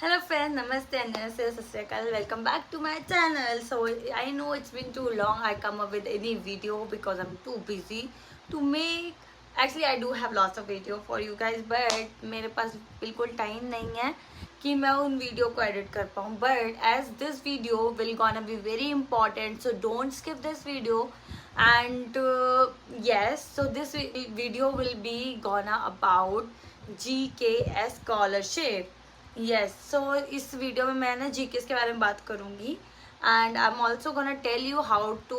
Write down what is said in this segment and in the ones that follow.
Hello friends, namaste and Sasriyakal. Welcome back to my channel. So I know it's been too long I come up with any video because I'm too busy to make. Actually I do have lots of video for you guys, but मेरे पास बिल्कुल time नहीं है कि मैं उन video को edit कर पाऊँ. But as this video will gonna be very important, so don't skip this video. And yes, so this video will be gonna about GKS scholarship. Yes so इस वीडियो में मैं ना जीकेस के बारे में बात करूँगी and I am also gonna tell you how to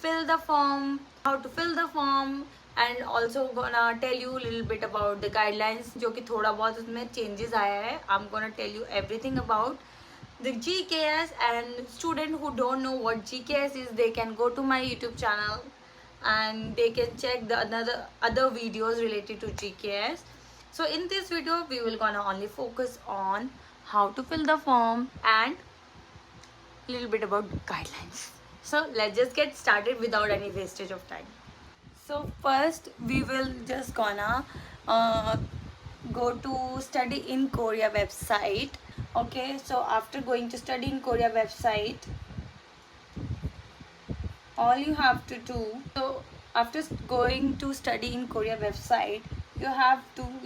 fill the form and also gonna tell you little bit about the guidelines जो कि थोड़ा बहुत उसमें चेंजेस आया है. I am gonna tell you everything about the GKS, and student who don't know what GKS is, they can go to my YouTube channel and they can check the other videos related to GKS. So in this video we will gonna only focus on how to fill the form and little bit about guidelines. So let's just get started without any wastage of time. So first we will just gonna go to study in Korea website. Okay, so after going to study in Korea website, all you have to do, so after going to study in Korea website,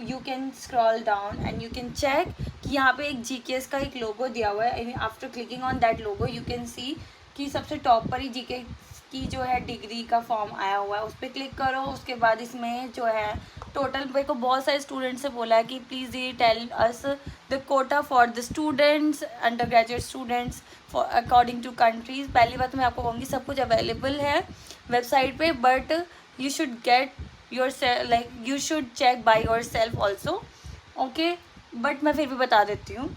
you can scroll down and you can check कि यहाँ पे एक GKS का एक लोगो दिया हुआ है. After clicking on that logo you can see कि सबसे टॉप पर ही GKS की जो है डिग्री का फॉर्म आया हुआ है. उस पर क्लिक करो. उसके बाद इसमें जो है टोटल, मेरे को बहुत सारे स्टूडेंट्स से बोला है कि प्लीज़ ये tell us the quota for the students, under graduate students for according to countries. पहली बात मैं आपको कहूँगी सब कुछ अवेलेबल है वेबसाइट पे, but you should get yourself, like you should check by yourself also. Okay, but मैं फिर भी बता देती हूँ.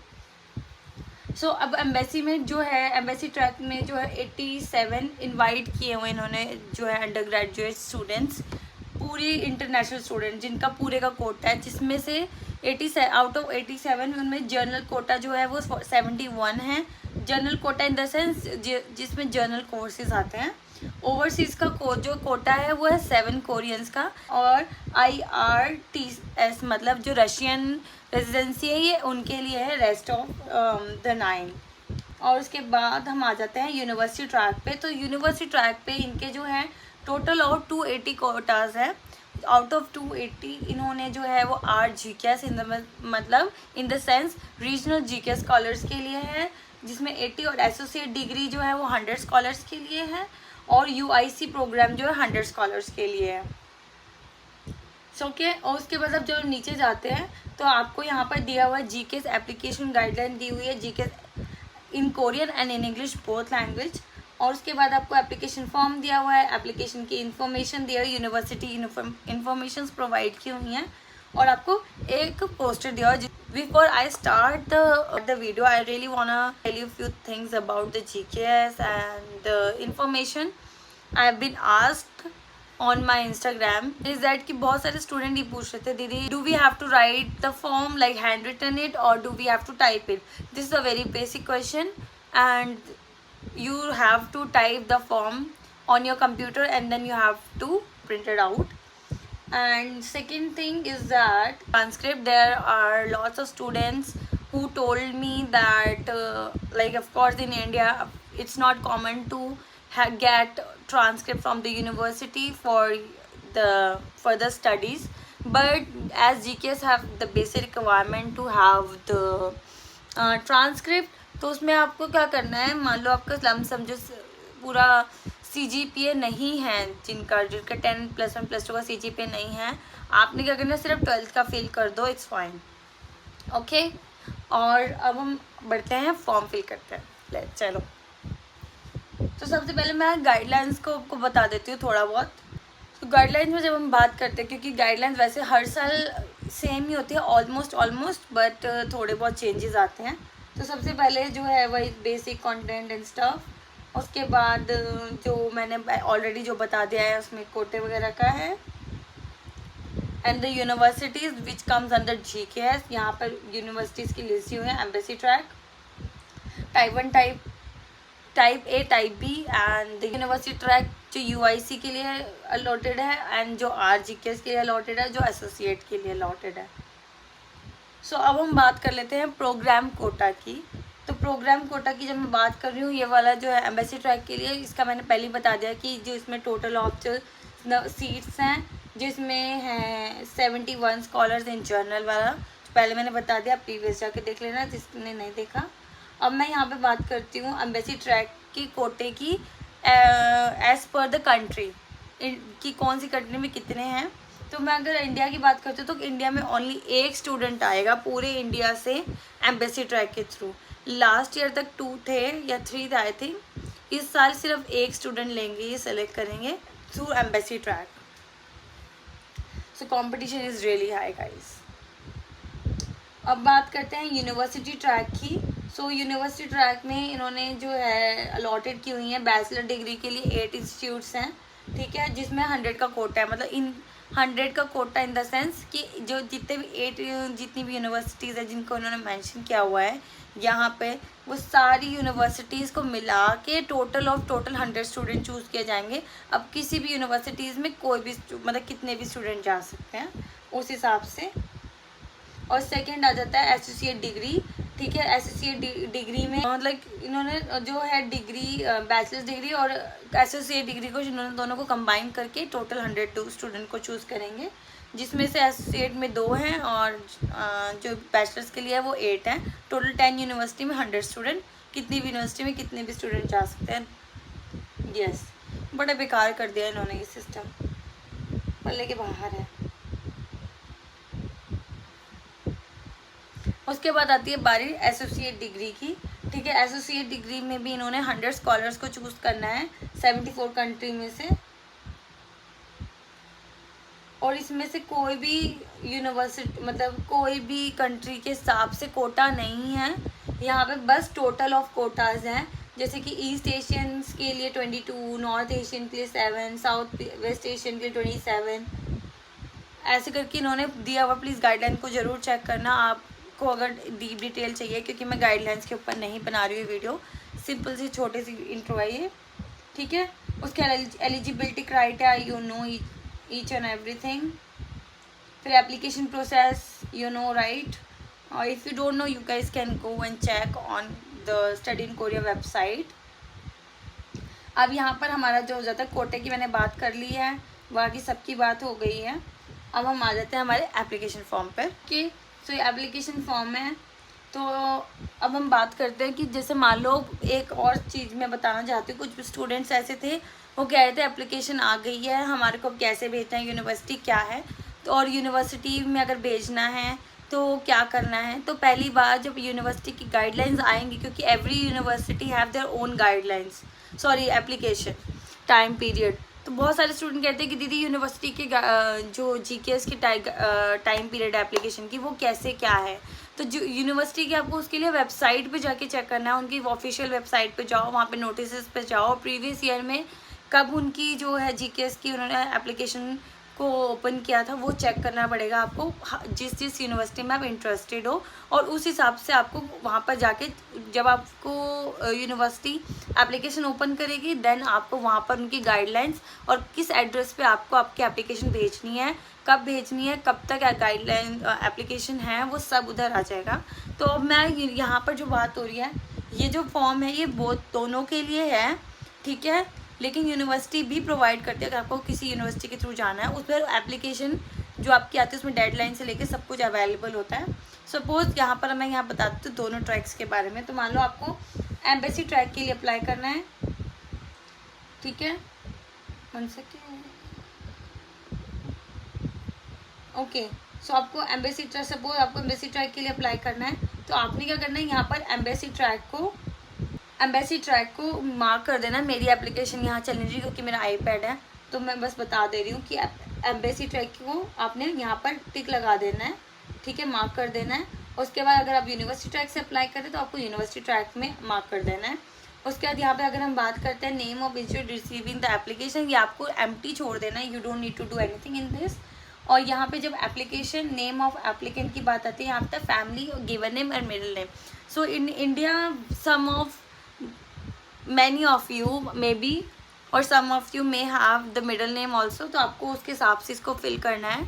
सो अब एम्बेसी में जो है, एम्बेसी ट्रैक में जो है 87 इनवाइट किए हुए इन्होंने जो है अंडर ग्रेजुएट स्टूडेंट्स, पूरी इंटरनेशनल स्टूडेंट जिनका पूरे का कोटा है, जिसमें से 87 आउट ऑफ 87 उनमें जर्नल कोटा जो है वो 71 है. General quota in the sense जिसमें जर्नल कोर्सेज आते हैं. ओवरसीज़ का जो कोटा है वो है 7 कोरियंस का, और IRTS मतलब जो रशियन रेजिडेंसी है ये उनके लिए है, रेस्ट ऑफ द 9. और उसके बाद हम आ जाते हैं यूनिवर्सिटी ट्रैक पे. तो यूनिवर्सिटी ट्रैक पे इनके जो है टोटल और 280 कोटाज है. आउट ऑफ 280 इन्होंने जो है वो 8 GKS मतलब इन the sense regional GKS scholars के लिए है, जिसमें 80, और एसोसिएट डिग्री जो है वो 100 स्कॉलर्स के लिए है, और UIC प्रोग्राम जो है 100 स्कॉलर्स के लिए है. ओके, और उसके बाद अब जो नीचे जाते हैं तो आपको यहाँ पर दिया हुआ है GKS एप्लीकेशन गाइडलाइन दी हुई है, GKS in Korean and in English both language. और उसके बाद आपको एप्लीकेशन फॉर्म दिया हुआ है, एप्लीकेशन की इन्फॉर्मेशन दिया हुई, यूनिवर्सिटी इन्फॉर्मेशन प्रोवाइड की हुई हैं, और आपको एक पोस्टर दिया हुआ है. Before I start the video I really wanna tell you few things about the GKS and the information. I have been asked on my Instagram is that कि बहुत सारे स्टूडेंट ही पूछ रहे थे, दीदी do we have to write the form like hand written it और do we have to type it. This is a very basic question and you have to type the form on your computer and then you have to print it out. And second thing is that transcript, there are lots of students who told me that like of course in India it's not common to get transcript from the university for the studies, but as GKS have the basic requirement to have the transcript. तो उसमें आपको क्या करना है, मान लो आपका lump sum जो पूरा CGPA नहीं है, जिनका 10+1+2 का CGPA नहीं है, आपने क्या करना है, सिर्फ 12th का फिल कर दो, इट्स फाइन. ओके, और अब हम बढ़ते हैं, फॉर्म फिल करते हैं. चलो, तो सबसे पहले मैं गाइडलाइंस को आपको बता देती हूँ थोड़ा बहुत. तो गाइडलाइंस में जब हम बात करते हैं, क्योंकि गाइडलाइंस वैसे हर साल सेम ही होती है ऑलमोस्ट, बट थोड़े बहुत चेंजेस आते हैं. तो सबसे पहले जो है वही बेसिक कंटेंट एंड स्टफ. उसके बाद जो मैंने ऑलरेडी जो बता दिया है उसमें कोटे वगैरह का है. And the universities which comes under GKS, यहाँ पर यूनिवर्सिटीज़ की लिस्ट हुई है. Embassy track, type 1, type A, type B, and the university track जो UIC के लिए अलॉटेड है, एंड जो RGKS के लिए अलॉटेड है, जो एसोसिएट के लिए अलॉटेड है. सो अब हम बात कर लेते हैं प्रोग्राम कोटा की। तो प्रोग्राम कोटा की जब मैं बात कर रही हूँ, ये वाला जो है एम्बेसी ट्रैक के लिए, इसका मैंने पहले ही बता दिया कि जो इसमें टोटल ऑफ जो सीट्स हैं, जिसमें हैं 71 स्कॉलर्स इन जर्नल वाला, पहले मैंने बता दिया, प्रीवियस जाके देख लेना जिसने नहीं देखा। अब मैं यहाँ पे बात करती हूँ एम्बेसी ट्रैक की कोटे की एज पर द कंट्री कि कौन सी कंट्री में कितने हैं। तो मैं अगर इंडिया की बात करती हूँ तो इंडिया में ओनली एक स्टूडेंट आएगा पूरे इंडिया से एम्बेसी ट्रैक के थ्रू। लास्ट ईयर तक 2 थे या 3 थे आई थिंक, इस साल सिर्फ एक स्टूडेंट लेंगे, ये सेलेक्ट करेंगे through embassy track. So competition is really high guys. अब बात करते हैं यूनिवर्सिटी ट्रैक की। सो यूनिवर्सिटी ट्रैक में इन्होंने जो है अलॉटेड की हुई है बैचलर डिग्री के लिए 8 इंस्टीट्यूट्स हैं, ठीक है, जिसमें 100 का कोटा है। मतलब इन 100 का कोटा इन द सेंस कि जो जितने भी जितनी भी यूनिवर्सिटीज़ हैं जिनको उन्होंने मेंशन किया हुआ है यहाँ पे, वो सारी यूनिवर्सिटीज़ को मिला के टोटल 100 स्टूडेंट चूज़ किए जाएंगे। अब किसी भी यूनिवर्सिटीज़ में कोई भी मतलब कितने भी स्टूडेंट जा सकते हैं उस हिसाब से। और सेकंड आ जाता है एसोसिएट डिग्री, ठीक है। एसोसिएट डिग्री में मतलब इन्होंने जो है डिग्री बैचलर्स डिग्री और एसोसिएट डिग्री को इन्होंने दोनों को कंबाइन करके टोटल 102 स्टूडेंट को चूज़ करेंगे, जिसमें से एसोसिएट में 2 हैं और जो बैचलर्स के लिए है वो 8 हैं। टोटल 10 यूनिवर्सिटी में 100 स्टूडेंट, कितनी भी यूनिवर्सिटी में कितने भी स्टूडेंट जा सकते हैं। यस, बड़ा बेकार कर दिया इन्होंने ये सिस्टम, पल्ले के बाहर है। उसके बाद आती है बारी एसोसिएट डिग्री की, ठीक है। एसोसिएट डिग्री में भी इन्होंने 100 स्कॉलर्स को चूज़ करना है 74 कंट्री में से, और इसमें से कोई भी यूनिवर्सिटी मतलब कोई भी कंट्री के हिसाब से कोटा नहीं है यहाँ पे, बस टोटल ऑफ कोटाज हैं। जैसे कि ईस्ट एशियंस के लिए 22, नॉर्थ एशियन के लिए 7, साउथ वेस्ट एशियन के लिए 27, ऐसे करके इन्होंने दिया हुआ। प्लीज़ गाइडलाइन को ज़रूर चेक करना आपको अगर डीप डिटेल चाहिए, क्योंकि मैं गाइडलाइंस के ऊपर नहीं बना रही हूँ वीडियो, सिंपल सी छोटी सी इंट्रो है ये, ठीक है। उसके eligibility criteria you know each and everything, फिर application process you know right, और if you don't know you guys can go and check on the study in Korea website. अब यहाँ पर हमारा जो हो जाता है कोटे की मैंने बात कर ली है, बाकी सबकी बात हो गई है। अब हम आ जाते हैं हमारे एप्लीकेशन फॉर्म पर कि सो ये एप्लीकेशन फॉर्म है। तो अब हम बात करते हैं कि जैसे मान लो एक और चीज़ मैं बताना चाहती हूँ, कुछ स्टूडेंट्स ऐसे थे वो कह रहे थे एप्लीकेशन आ गई है हमारे को, अब कैसे भेजना है, यूनिवर्सिटी क्या है, तो और यूनिवर्सिटी में अगर भेजना है तो क्या करना है। तो पहली बार जब यूनिवर्सिटी की गाइडलाइंस आएंगी, क्योंकि every university have their own guidelines, sorry application time period. तो बहुत सारे स्टूडेंट कहते हैं कि दीदी यूनिवर्सिटी के जो जीकेएस की टाइम पीरियड एप्लीकेशन की वो कैसे क्या है। तो जो यूनिवर्सिटी की आपको उसके लिए वेबसाइट पे जाके चेक करना है, उनकी ऑफिशियल वेबसाइट पे जाओ, वहाँ पे नोटिस पे जाओ, प्रीवियस ईयर में कब उनकी जो है जीकेएस की उन्होंने एप्लीकेशन को ओपन किया था वो चेक करना पड़ेगा आपको, जिस यूनिवर्सिटी में आप इंटरेस्टेड हो, और उस हिसाब से आपको वहाँ पर जाके जब आपको यूनिवर्सिटी एप्लीकेशन ओपन करेगी देन आपको वहाँ पर उनकी गाइडलाइंस और किस एड्रेस पे आपको आपकी एप्लीकेशन भेजनी है, कब भेजनी है, कब तक गाइडलाइन एप्लीकेशन है, वो सब उधर आ जाएगा। तो अब मैं यहाँ पर जो बात हो रही है, ये जो फॉर्म है ये दोनों के लिए है, ठीक है, लेकिन यूनिवर्सिटी भी प्रोवाइड करती है। अगर आपको किसी यूनिवर्सिटी के थ्रू जाना है, उस पर एप्लीकेशन जो आपकी आती है उसमें डेडलाइन से लेकर सब कुछ अवेलेबल होता है। सपोज यहाँ पर मैं यहाँ बताती हूँ दोनों ट्रैक्स के बारे में। तो मान लो आपको एम्बेसी ट्रैक के लिए अप्लाई करना है, ठीक है, 1 सेकेंड, ओके। सो आपको एम्बेसी ट्रैक, सपोज आपको एम्बेसी ट्रैक के लिए अप्लाई करना है, तो आपने क्या करना है, यहाँ पर एम्बेसी ट्रैक को मार्क कर देना। मेरी एप्लीकेशन यहाँ चल रही है क्योंकि मेरा आईपैड है, तो मैं बस बता दे रही हूँ कि एम्बेसी ट्रैक को आपने यहाँ पर टिक लगा देना है, ठीक है, मार्क कर देना है। उसके बाद अगर आप यूनिवर्सिटी ट्रैक से अप्लाई करें तो आपको यूनिवर्सिटी ट्रैक में मार्क कर देना है। उसके बाद यहाँ पे अगर हम बात करते हैं name of institute receiving the application, ये आपको एम्प्टी छोड़ देना है, you don't need to do anything in this. और यहाँ पे जब एप्लीकेशन नेम ऑफ एप्लीकेंट की बात आती है, यहाँ पे फैमिली गिवन नेम और middle name. So in India some of many of you maybe और some of you may have the middle name also, तो आपको उसके हिसाब से इसको फिल करना है।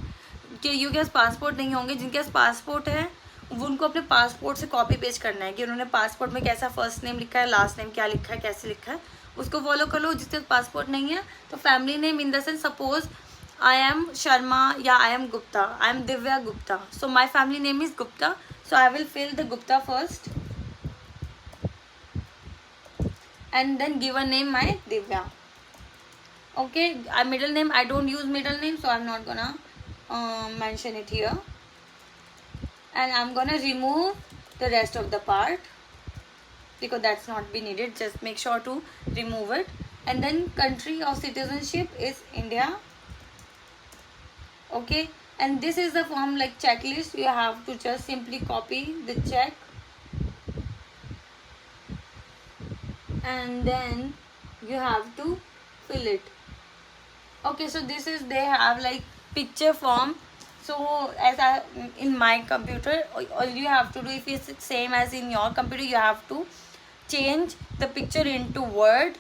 कि जिनके पास पासपोर्ट नहीं होंगे, जिनके पास पासपोर्ट है वो उनको अपने पासपोर्ट से कॉपी पेस्ट करना है कि उन्होंने पासपोर्ट में कैसा फर्स्ट नेम लिखा है, लास्ट नेम क्या लिखा है, कैसे लिखा है, उसको फॉलो कर लो। जिसके पासपोर्ट नहीं है तो family name in the sense suppose I am Sharma या I am Gupta, I am Divya Gupta, so my family name is Gupta, so I will fill the Gupta first and then give a name my Divya. Okay, middle name I don't use middle name, so I'm not gonna mention it here, and I'm gonna remove the rest of the part because that's not be needed. Just make sure to remove it. And then country of citizenship is India. Okay, and this is the form like checklist. You have to just simply copy the check and then you have to fill it. Okay, so this is, they have like picture form. So as I in my computer, all you have to do, if it's same as in your computer, you have to change the picture into Word,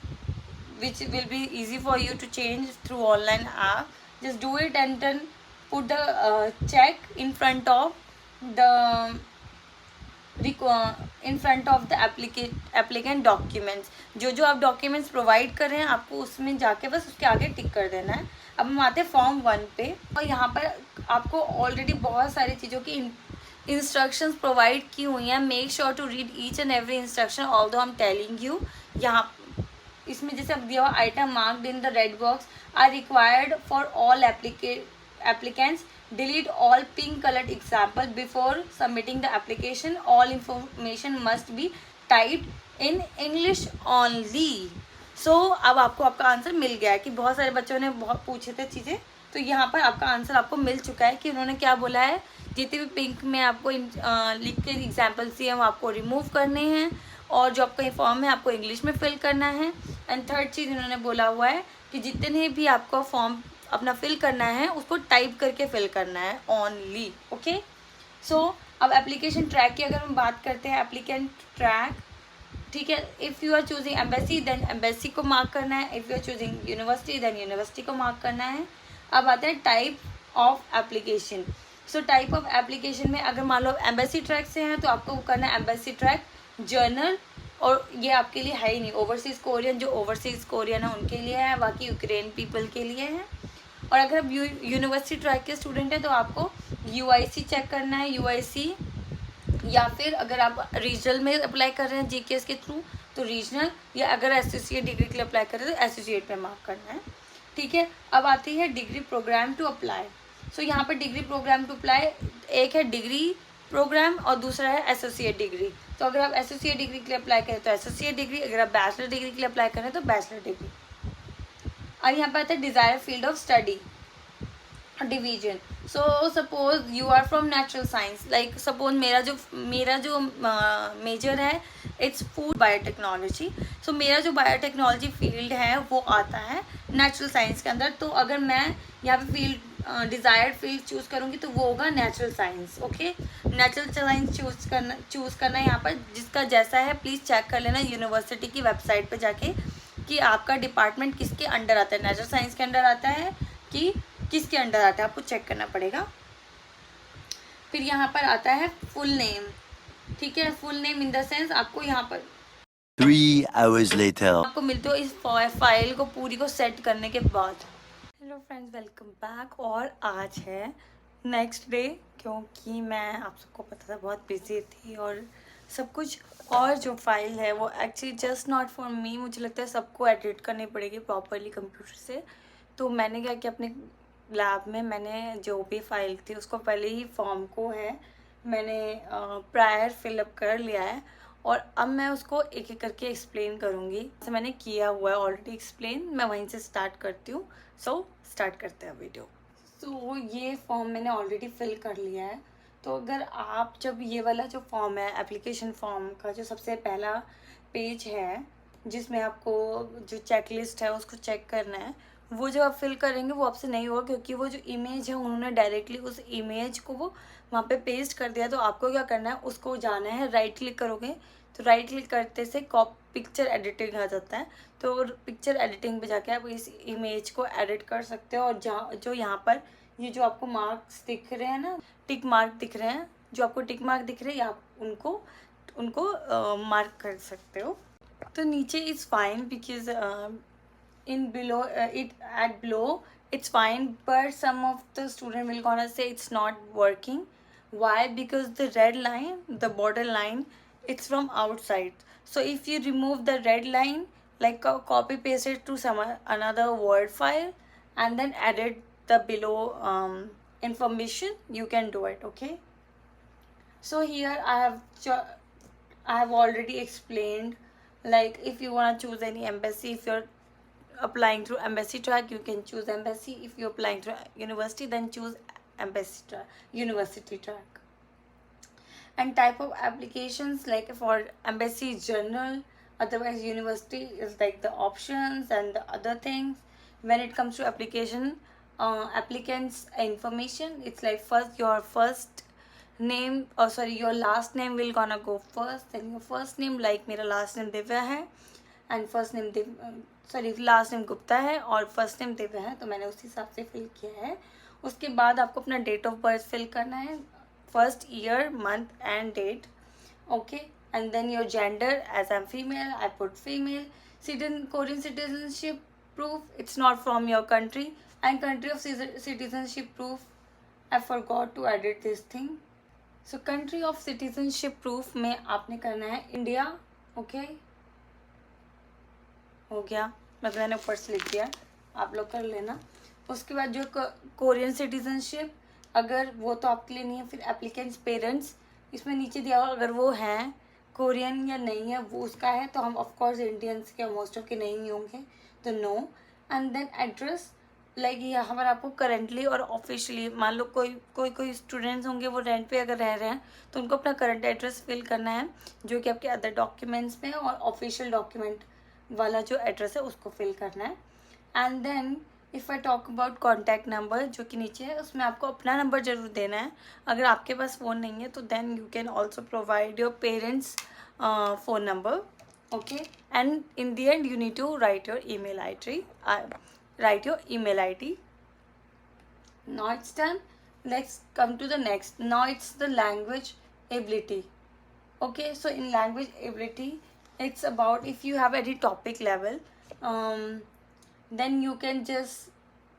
which will be easy for you to change through online app. Just do it and then put the check in front of the in front of the applicant documents. जो आप documents provide कर रहे हैं आपको उसमें जाके बस उसके आगे टिक कर देना है। अब हम आते हैं फॉर्म 1 पे, और यहाँ पर आपको ऑलरेडी बहुत सारी चीज़ों की इंस्ट्रक्शंस प्रोवाइड की हुई हैं। Make sure to read each and every instruction although I am telling you. यहाँ इसमें जैसे अब दिया हुआ item marked in the red box are required for all applicants. Delete all pink colored example before submitting the application. All information must be typed in English only. So अब आपको आपका answer मिल गया है कि बहुत सारे बच्चों ने बहुत पूछे थे चीज़ें, तो यहाँ पर आपका आंसर आपको मिल चुका है कि उन्होंने क्या बोला है। जितने भी पिंक में आपको लिख के एग्जाम्पल्स दिए हैं वो आपको रिमूव करने हैं, और जो आपका फॉर्म है आपको इंग्लिश में फिल करना है। एंड थर्ड चीज़ इन्होंने बोला हुआ है कि जितने भी आपका फॉर्म अपना फिल करना है उसको टाइप करके फिल करना है ओनली। ओके, सो अब एप्लीकेशन ट्रैक की अगर हम बात करते हैं, एप्लीकेंट ट्रैक, ठीक है। If you are choosing embassy then embassy को मार्क करना है, if you are choosing university then university को मार्क करना है। अब आते हैं type of application. So type of application में अगर मान लो एम्बेसी ट्रैक से हैं तो आपको करना है एम्बेसी ट्रैक जर्नल, और ये आपके लिए है ही नहीं। ओवरसीज़ कोरियन, जो ओवरसीज़ कोरियन है उनके लिए है, बाकी यूक्रेन पीपल के लिए है। और अगर आप यूनिवर्सिटी ट्रैक के स्टूडेंट हैं तो आपको UIC चेक करना है, UIC, या फिर अगर आप रीजनल में अप्लाई कर रहे हैं GKS के थ्रू तो रीजनल, या अगर एसोसिएट डिग्री के लिए अप्लाई कर रहे हैं तो एसोसिएट पे मार्क करना है, ठीक है। अब आती है डिग्री प्रोग्राम टू अप्लाई। सो यहाँ पर डिग्री प्रोग्राम टू अप्लाई, एक है डिग्री प्रोग्राम और दूसरा है एसोसिएट डिग्री। तो अगर आप एसोसिएट डिग्री के लिए अप्लाई करें तो एसोसिएट डिग्री, अगर आप बैचलर डिग्री के लिए अप्लाई करें तो बैचलर डिग्री। और यहाँ पर आता है desire field of study division. So suppose you are from natural science, like suppose मेरा जो मेजर है इट्स फूड बायोटेक्नोलॉजी। सो मेरा जो बायोटेक्नोलॉजी फील्ड है वो आता है नेचुरल साइंस के अंदर। तो अगर मैं यहाँ पे फील्ड डिज़ायर्ड फील्ड चूज़ करूँगी तो वो होगा natural science. Okay, natural science choose करना है। यहाँ पर जिसका जैसा है प्लीज़ चेक कर लेना यूनिवर्सिटी की वेबसाइट पर जाके कि आपका डिपार्टमेंट किसके अंडर आता है, नेचुरल साइंस के अंडर आता है कि किसके अंडर आता है, आपको चेक करना पड़ेगा। फिर यहाँ पर आता है फुल नेम, ठीक है। Full name in the sense आपको यहाँ पर 3 hours later आपको मिलते हो इस फाइल को पूरी को सेट करने के बाद। Hello friends, welcome back. और आज है नेक्स्ट डे, क्योंकि मैं आप सबको पता था बहुत बिजी थी और सब कुछ, और जो फाइल है वो actually just not for me, मुझे लगता है सबको एडिट करनी पड़ेगी प्रॉपरली कंप्यूटर से। तो मैंने क्या किया, अपने लैब में मैंने जो भी फाइल थी उसको पहले ही फॉर्म को है मैंने प्रायर फिलअप कर लिया है, और अब मैं उसको एक एक करके एक्सप्लेन करूँगी। जैसे मैंने किया हुआ है ऑलरेडी एक्सप्लेन, मैं वहीं से स्टार्ट करती हूँ। सो स्टार्ट करते हैं वीडियो। सो ये फॉर्म मैंने ऑलरेडी फिल कर लिया है। तो अगर आप जब ये वाला जो फॉर्म है एप्लीकेशन फॉर्म का जो सबसे पहला पेज है जिसमें आपको जो चेकलिस्ट है उसको चेक करना है, वो जो आप फिल करेंगे वो आपसे नहीं होगा, क्योंकि वो जो इमेज है उन्होंने डायरेक्टली उस इमेज को वो वहाँ पे पेस्ट कर दिया। तो आपको क्या करना है, उसको जाना है, राइट क्लिक करोगे तो राइट क्लिक करते से पिक्चर एडिटिंग आ जाता है। तो पिक्चर एडिटिंग पे जाके आप इस इमेज को एडिट कर सकते हो। और जो यहाँ पर ये जो आपको मार्क्स दिख रहे हैं ना, टिक मार्क दिख रहे हैं, जो आपको टिक मार्क दिख रहे हैं आप उनको उनको मार्क कर सकते हो. तो नीचे is fine because in below it at below it's fine, but some of the student will gonna say it's not working. Why? Because the red line, the border line, it's from outside. So if you remove the red line, like copy paste it to some another word file and then edit the below information, you can do it. Okay, so here I have already explained, like if you want to choose any embassy, if you're applying through embassy track, you can choose embassy. If you're applying through university, then choose embassy track, university track. And type of applications, like for embassy general, otherwise university is like the options and the other things. When it comes to application, applicants information, it's like first your first name, or sorry, your last name will gonna go first, then your first name, like मेरा last name Divya है and first name sorry last name Gupta है और first name Divya है, तो मैंने उस हिसाब से फिल किया है. उसके बाद आपको अपना डेट ऑफ बर्थ फिल करना है, first year month and date. Okay, and then your gender, as I am female I put female. Korean citizenship proof, it's not from your country, and country of citizenship proof, I forgot to edit this thing. So country of citizenship proof में आपने करना है India. Okay, हो गया, मतलब मैंने ऊपर से लिख दिया, आप लोग कर लेना. उसके बाद जो कोरियन सिटीजनशिप, अगर वो तो आपके लिए नहीं है, फिर एप्लीकेंट्स पेरेंट्स, इसमें नीचे दिया हुआ अगर वो हैं कोरियन या नहीं है वो उसका है, तो हम ऑफकोर्स इंडियंस के मोस्ट ऑफ के नहीं होंगे, तो no. And then address, like यहाँ पर आपको करेंटली और ऑफिशियली, मान लो कोई स्टूडेंट्स होंगे वो रेंट पे अगर रह रहे हैं तो उनको अपना करंट एड्रेस फिल करना है, जो कि आपके अदर डॉक्यूमेंट्स में, और ऑफिशियल डॉक्यूमेंट वाला जो एड्रेस है उसको फिल करना है. And then if I talk about contact number, जो कि नीचे है, उसमें आपको अपना नंबर ज़रूर देना है. अगर आपके पास फ़ोन नहीं है तो then you can also provide your parents phone number. Okay, and in the end you need to write your email ID. Now it's done. Let's come to the next. Now it's the language ability. Okay, so in language ability, it's about if you have any topic level, then you can just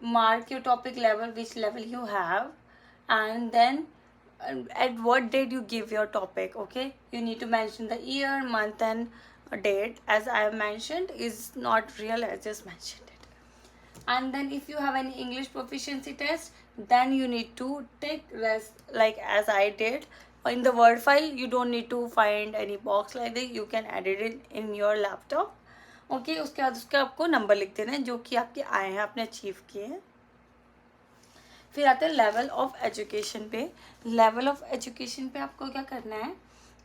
mark your topic level, which level you have, and then at what date you give your topic. Okay, you need to mention the year, month and date. As I have mentioned, is not real, I just mentioned it. And then if you have any English proficiency test, then you need to take rest, like as I did. In the word file, you don't need to find any box like this, you can edit it in your laptop. Okay, उसके बाद उसका आपको number लिख देना है जो कि आपके आए हैं, आपने अचीव किए हैं. फिर आते हैं लेवल ऑफ एजुकेशन पे. लेवल ऑफ एजुकेशन पे आपको क्या करना है,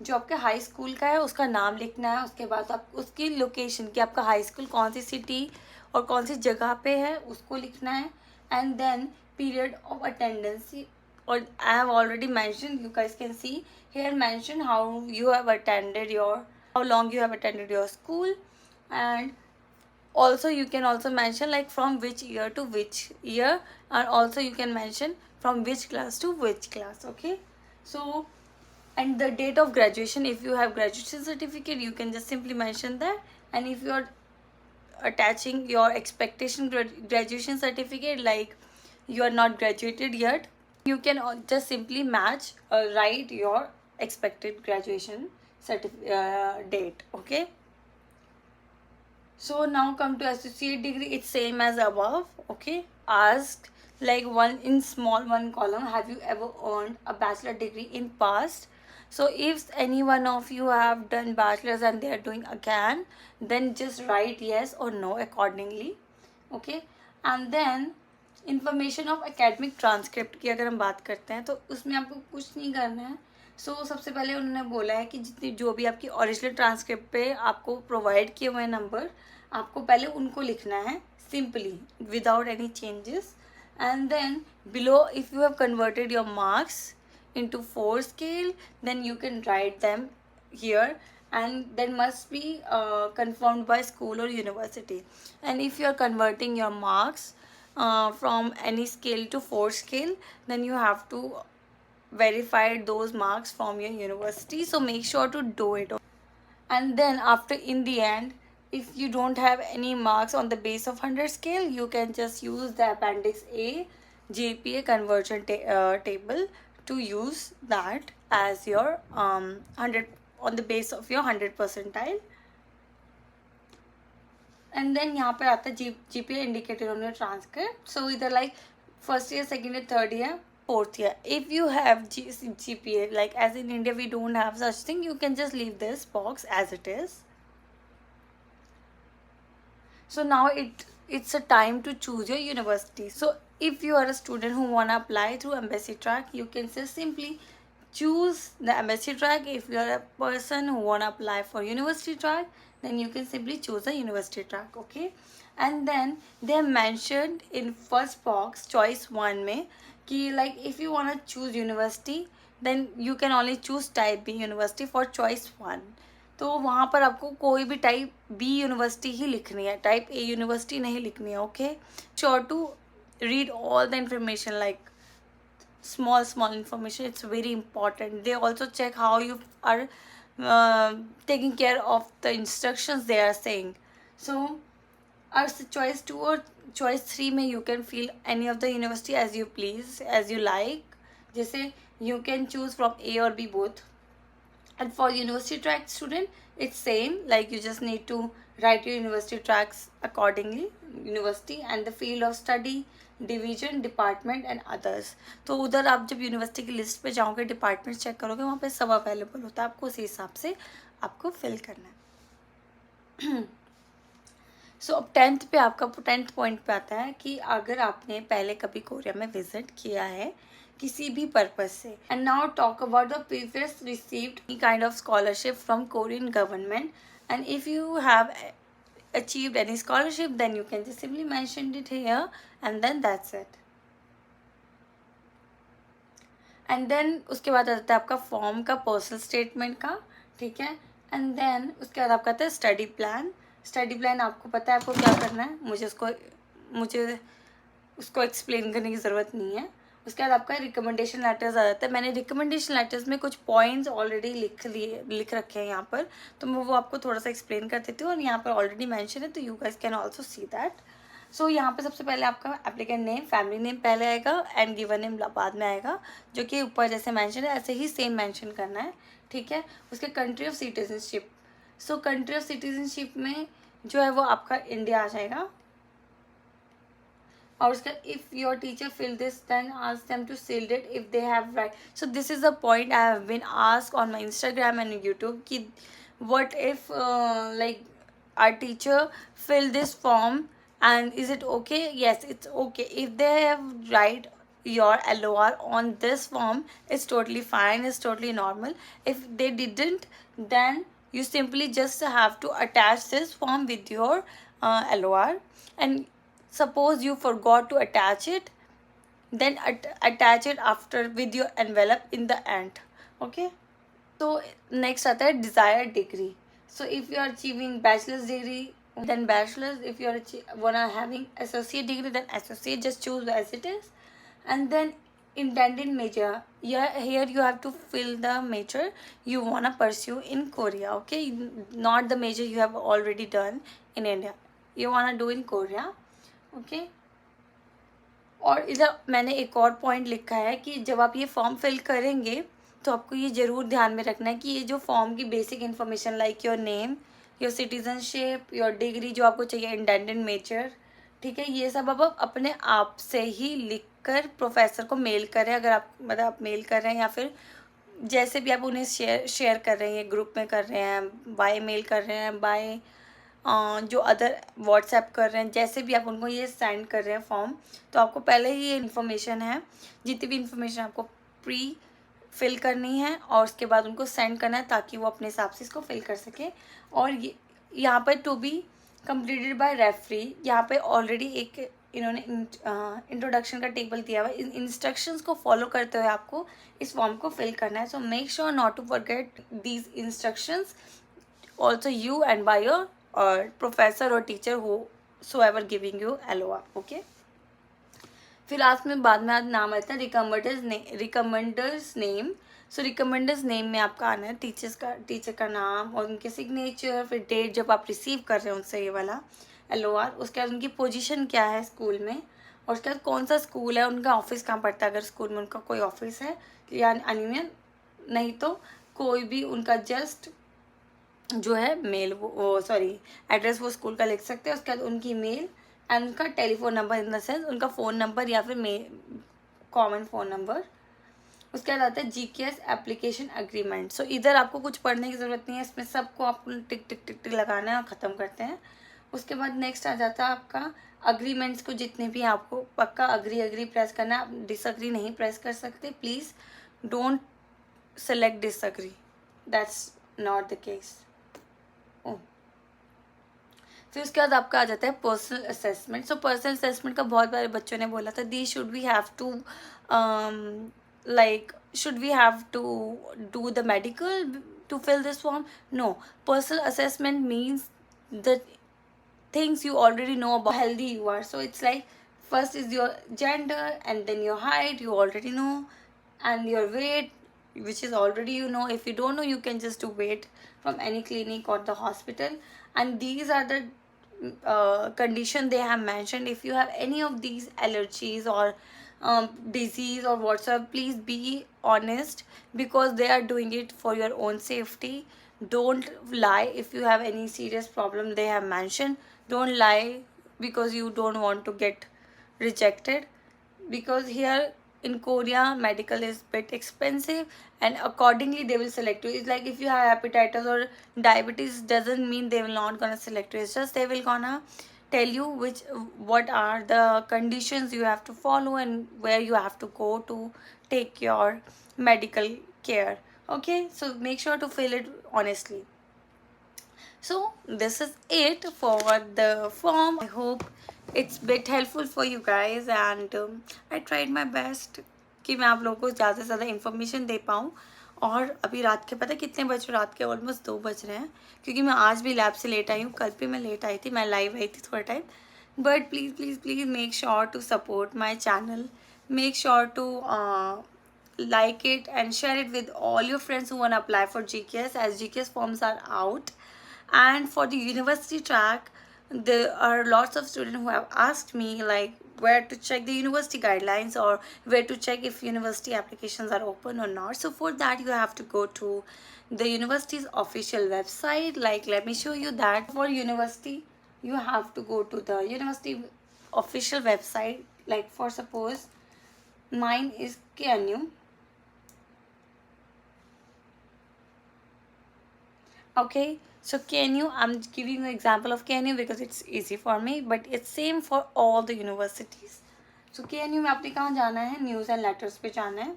जो आपके हाई स्कूल का है उसका नाम लिखना है. उसके बाद आप उसकी लोकेशन कि आपका हाई स्कूल कौन सी सिटी और कौन सी जगह पे है उसको लिखना है. And then period of attendance, और I have already mention, you guys can see here mention how you have attended your, how long you have attended your school. And also you can also mention like from which year to which year, and also you can mention from which class to which class. Okay, so and the date of graduation, if you have graduation certificate you can just simply mention that. And if you are attaching your expectation graduation certificate, like you are not graduated yet, you can just simply match write your expected graduation date. Okay, so now come to associate degree, it's same as above. Okay, asked like in small one column, have you ever earned a bachelor degree in past? So if any one of you have done bachelor's and they are doing again, then just write yes or no accordingly. Okay, and then information of academic transcript की अगर हम बात करते हैं तो उसमें आपको कुछ नहीं करना है. सो सबसे पहले उन्होंने बोला है कि जितनी जो भी आपकी ओरिजिनल ट्रांसक्रिप्ट पे आपको प्रोवाइड किए हुए नंबर, आपको पहले उनको लिखना है simply without any changes. And then below if you have converted your marks into 4 scale, then you can write them here, and then must be confirmed by school or university. And if you are converting your marks from any scale to 4 scale, then you have to verified those marks from your university, so make sure to do it. And then after, in the end, if you don't have any marks on the base of 100 scale, you can just use the appendix A GPA conversion table to use that as your 100 on the base of your 100 percentile. And then यहाँ पे आता है GPA indicated on your transcript. So either like first year, second year, third year, fourth year. If you have GPA, like as in India we don't have such thing, you can just leave this box as it is. So now it's a time to choose your university. So if you are a student who wanna apply through embassy track, you can just simply choose the embassy track. If you are a person who wanna apply for university track, then you can simply choose the university track. Okay, and then they mentioned in first box choice 1 में कि like if you wanna choose university, then you can only choose type B university for choice 1. तो वहाँ पर आपको कोई भी type be university ही लिखनी है, टाइप ए यूनिवर्सिटी नहीं लिखनी है. Okay, sure to read all the information, like small information. It's very important. They also check how you are taking care of the instructions they are saying. So as choice 2 or choice 3 में you can fill any of the university as you please, as you like. जैसे you can choose from A or B both. And for university track student, it's same, like you just need to write your university tracks accordingly, university and the field of study, division, department and others. तो उधर आप जब university की list पे जाओगे, department check करोगे, वहाँ पे सब अवेलेबल होता है, आपको उसी हिसाब से आपको फिल करना है. सो अब 10th पे आपका 10th पॉइंट पे आता है कि अगर आपने पहले कभी कोरिया में विजिट किया है किसी भी पर्पज से, and now talk about the previous received any kind of scholarship from Korean government, and if you have achieved any scholarship, then you can just simply mention it here, and then that's it. And then उसके बाद आता है आपका form का, personal statement का, ठीक है. And then उसके बाद आपका आता है स्टडी प्लान. स्टडी प्लान आपको पता है आपको क्या करना है, मुझे उसको एक्सप्लेन करने की ज़रूरत नहीं है. उसके बाद आपका रिकमेंडेशन लेटर्स आ जाता है. मैंने रिकमेंडेशन लेटर्स में कुछ पॉइंट्स ऑलरेडी लिख रखे हैं यहाँ पर, तो मैं वो आपको थोड़ा सा एक्सप्लेन कर देती हूँ, और यहाँ पर ऑलरेडी मेंशन है, तो you guys can also see that. So यहाँ पे सबसे पहले आपका एप्लीकेंट नेम, फैमिली नेम पहले आएगा, एंड गिवन नेम बाद में आएगा, जो कि ऊपर जैसे मेंशन है ऐसे ही सेम मेंशन करना है, ठीक है. उसके country of citizenship, so country of citizenship में जो है वो आपका इंडिया आ जाएगा. और उसका if your teacher fill this then ask them to seal it if they have right. So this is the point I have been asked on my Instagram and YouTube कि what if like our teacher fill this form and is it okay? Yes, it's okay. If they have write your LOR on this form, it's totally fine, it's totally normal. If they didn't, then you simply just have to attach this form with your LOR, and suppose you forgot to attach it, then attach it after with your envelope in the end. Okay, so next आता है desired degree. So if you are achieving bachelor's degree, then bachelor's. If you are having associate degree, then associate, just choose as it is. And then intended major, here you have to fill the major you wanna pursue in Korea. Okay, not the major you have already done in India, you wanna do in Korea. Okay, और इधर मैंने एक और point लिखा है कि जब आप ये फॉर्म फिल करेंगे तो आपको ये ज़रूर ध्यान में रखना है कि ये जो फॉर्म की basic information, like your name, your citizenship, your degree जो आपको चाहिए, इंटेंडेड मेजर, ठीक है, ये सब आप अपने आप से ही लिख कर प्रोफेसर को मेल करें. अगर आप मतलब आप मेल कर रहे हैं या फिर जैसे भी आप उन्हें शेयर कर रहे हैं, ग्रुप में कर रहे हैं, बाय मेल कर रहे हैं, बाय जो अदर व्हाट्सएप कर रहे हैं, जैसे भी आप उनको ये सेंड कर रहे हैं फॉर्म, तो आपको पहले ही ये इन्फॉर्मेशन है, जितनी भी इन्फॉर्मेशन आपको प्री फिल करनी है और उसके बाद उनको सेंड करना है, ताकि वो अपने हिसाब से इसको फिल कर सके. और ये यहाँ पर to be completed by referee, यहाँ पे ऑलरेडी एक इन्होंने इंट्रोडक्शन का टेबल दिया हुआ है. इन इंस्ट्रक्शंस को फॉलो करते हुए आपको इस फॉर्म को फिल करना है. So make sure not to forget these instructions also you and by your professor और teacher whosoever giving you LOR. Okay, फिर लास्ट में बाद में आज नाम आता है रिकमेंडर्स नेम. सो रिकमेंडर्स नेम में आपका आना है टीचर का नाम और उनके सिग्नेचर, फिर डेट जब आप रिसीव कर रहे हो उनसे ये वाला LOR. उसके बाद उनकी पोजीशन क्या है स्कूल में, और उसके बाद कौन सा स्कूल है, उनका ऑफिस कहाँ पड़ता है, अगर स्कूल में उनका कोई ऑफिस है या अनियन, नहीं तो कोई भी उनका जस्ट जो है मेल वो सॉरी एड्रेस वो स्कूल का लिख सकते हैं. उसके बाद उनकी मेल एंड उनका telephone number, in the sense उनका फ़ोन नंबर या फिर कॉमन फ़ोन नंबर. उसके बाद आता है GKS एप्लीकेशन अग्रीमेंट. सो इधर आपको कुछ पढ़ने की ज़रूरत नहीं है, इसमें सबको आपको टिक टिक टिक टिक लगाना है और ख़त्म करते हैं. उसके बाद नेक्स्ट आ जाता है आपका अग्रीमेंट्स को, जितने भी आपको पक्का अग्री प्रेस करना है. आप डिसअग्री नहीं प्रेस कर सकते. Please don't select disagree, that's not the case. फिर उसके बाद आपका आ जाता है personal assessment. So personal assessment का बहुत सारे बच्चों ने बोला था दी should we have to like should we have to do the medical to fill this form? No, personal assessment means the things you already know about how healthy you are. So it's like first is your gender and then your height, you already know, and your weight, which is already you know. If you don't know, you can just do weight from any clinic or the hospital. And these are the condition they have mentioned. If you have any of these allergies or disease or whatsoever, please be honest, because they are doing it for your own safety. Don't lie if you have any serious problem they have mentioned. Don't lie because you don't want to get rejected, because here in Korea medical is bit expensive and accordingly they will select you. It's like if you have hepatitis or diabetes, doesn't mean they will not gonna select you. It's just they will gonna tell you what are the conditions you have to follow and where you have to go to take your medical care. Okay, so make sure to fill it honestly. So this is it for the form. I hope it's bit helpful for you guys and I tried my best कि मैं आप लोगों को ज़्यादा से ज़्यादा information दे पाऊँ. और अभी रात के पता कितने बज रहे, रात के ऑलमोस्ट 2 बज रहे हैं, क्योंकि मैं आज भी लैब से लेट आई हूँ. कल भी मैं लेट आई थी, मैं लाइव आई थी थोड़ा time. But please please please make sure to support my channel. Make sure to like it and share it with all your friends who want to apply for GKS, as GKS forms are out. And for the university track, there are lots of students who have asked me like where to check the university guidelines or where to check if university applications are open or not. So for that you have to go to the university's official website. Like let me show you that. For university you have to go to the university official website. Like for suppose mine is KNU. Okay, so KNU, I'm giving you example of KNU because it's easy for me, but it's same for all the universities. So KNU में आपने कहाँ जाना है, news and letters पे जाना है.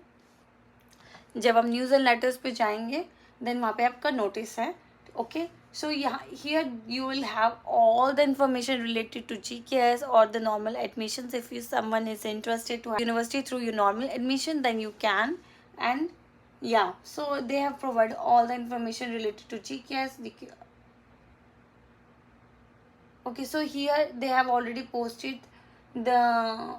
जब हम न्यूज़ एंड लेटर्स पे जाएंगे देन वहाँ पे आपका नोटिस है. Okay, so here you will have all the information related to GKS or the normal admissions. If someone is interested to have university through your normal admission, then you can. And yeah, so they have provided all the information related to GKS. Okay, so here they have already posted the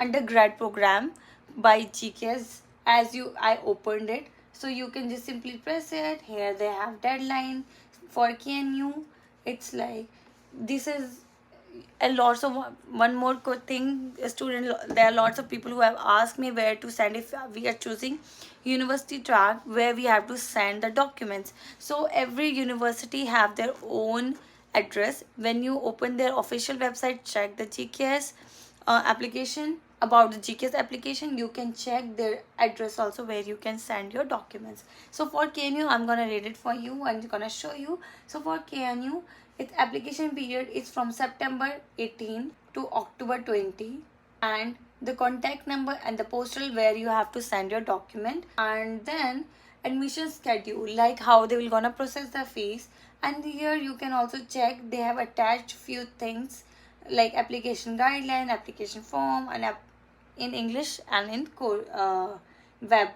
undergrad program by GKS. As I opened it, so you can just simply press it. Here they have deadline for KNU. It's like this is a lots of one more good thing, student. There are lots of people who have asked me where to send if we are choosing university track, where we have to send the documents. So every university have their own address. When you open their official website, check the GKS application. About the GKS application, you can check their address also where you can send your documents. So for KNU, I'm gonna read it for you. I'm gonna show you. So for KNU, its application period is from September 18 to October 20, and the contact number and the postal where you have to send your document, and then admission schedule, like how they will gonna process the fees. And here you can also check, they have attached few things like application guideline, application form, and in English and in web,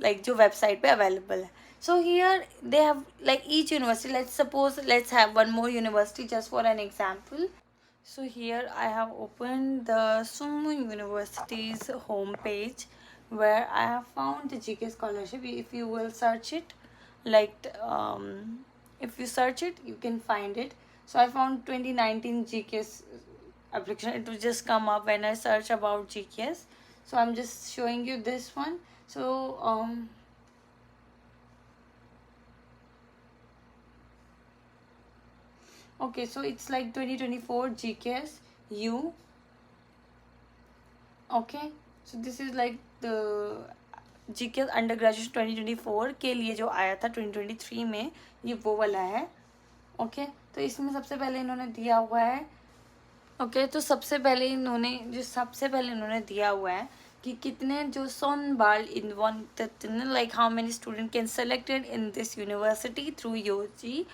like जो website पे available है. So here they have like each university. Let's have one more university just for an example. So here I have opened the Sumu University's homepage where I have found the GK scholarship. If you will search it, like if you search it, you can find it. So I found 2019 GKS application. It will just come up when I search about GKS. So I'm just showing you this one. So okay, so it's like 2024 GKS U. Okay, so this is like the GKS under graduation 2024 के लिए जो आया था 2023 में, ये वो वाला है. ओके, तो इसमें सबसे पहले इन्होंने दिया हुआ है. ओके, तो सबसे पहले इन्होंने दिया हुआ है कि कितने जो सोन बाल इनवॉन्टेड, like how many student can selected in this university through UG.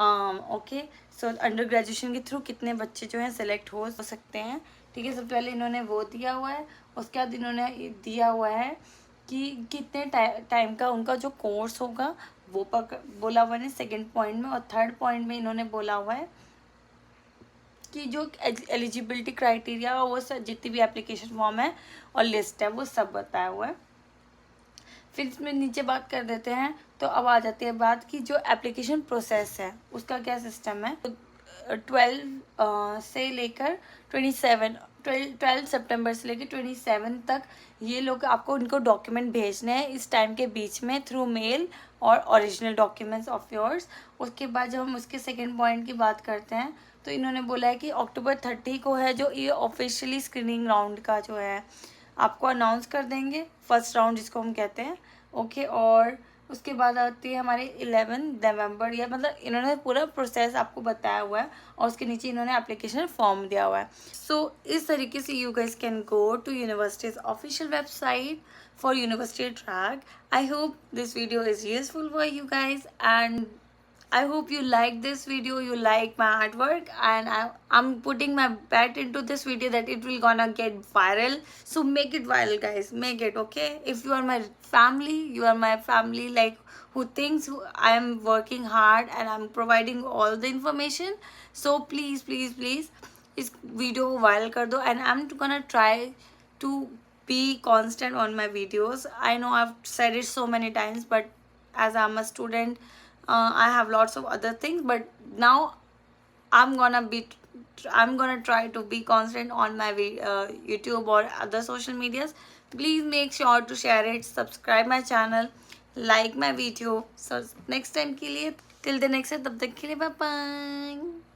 Okay, so under graduation के थ्रू कितने बच्चे जो हैं सेलेक्ट हो सकते हैं. ठीक है, सबसे पहले इन्होंने वो दिया हुआ है. उसके बाद इन्होंने दिया हुआ है कि कितने टाइम का उनका जो कोर्स होगा वो बोला हुआ है सेकेंड पॉइंट में. और थर्ड पॉइंट में इन्होंने बोला हुआ है कि जो एलिजिबिलिटी क्राइटेरिया वो सब जितनी भी एप्लीकेशन फॉर्म है और लिस्ट है वो सब बताया हुआ है. फिर इसमें नीचे बात कर देते हैं. तो अब आ जाती है बात कि जो एप्लीकेशन प्रोसेस है उसका क्या सिस्टम है. 12 से लेकर 12 सितंबर से लेकर 27 तक ये लोग आपको उनको डॉक्यूमेंट भेजने हैं इस टाइम के बीच में थ्रू मेल और ओरिजिनल डॉक्यूमेंट्स ऑफ योर्स. उसके बाद जब हम उसके सेकेंड पॉइंट की बात करते हैं तो इन्होंने बोला है कि अक्टूबर 30 को है जो ये ऑफिशियली स्क्रीनिंग राउंड का जो है आपको अनाउंस कर देंगे, फर्स्ट राउंड जिसको हम कहते हैं. ओके, और उसके बाद आती है हमारे 11 नवंबर, या मतलब इन्होंने पूरा प्रोसेस आपको बताया हुआ है और उसके नीचे इन्होंने एप्लीकेशन फॉर्म दिया हुआ है. सो इस तरीके से you guys can go to universities official website for university track. I hope this video is useful for you guys and I hope you like this video, you like my artwork, and I'm putting my bet into this video that it will gonna get viral. So make it viral guys, make it, okay? If you are my family, you are my family, like who thinks I am working hard and I'm providing all the information. So please please please इस video को viral कर दो. And I'm gonna try to be constant on my videos. I know I've said it so many times, but as I'm a student, I have lots of other things, but now I'm gonna try to be constant on my YouTube or other social medias. Please make sure to share it, subscribe my channel, like my video. So next time के लिए, till the next time, तब तक के लिए bye bye.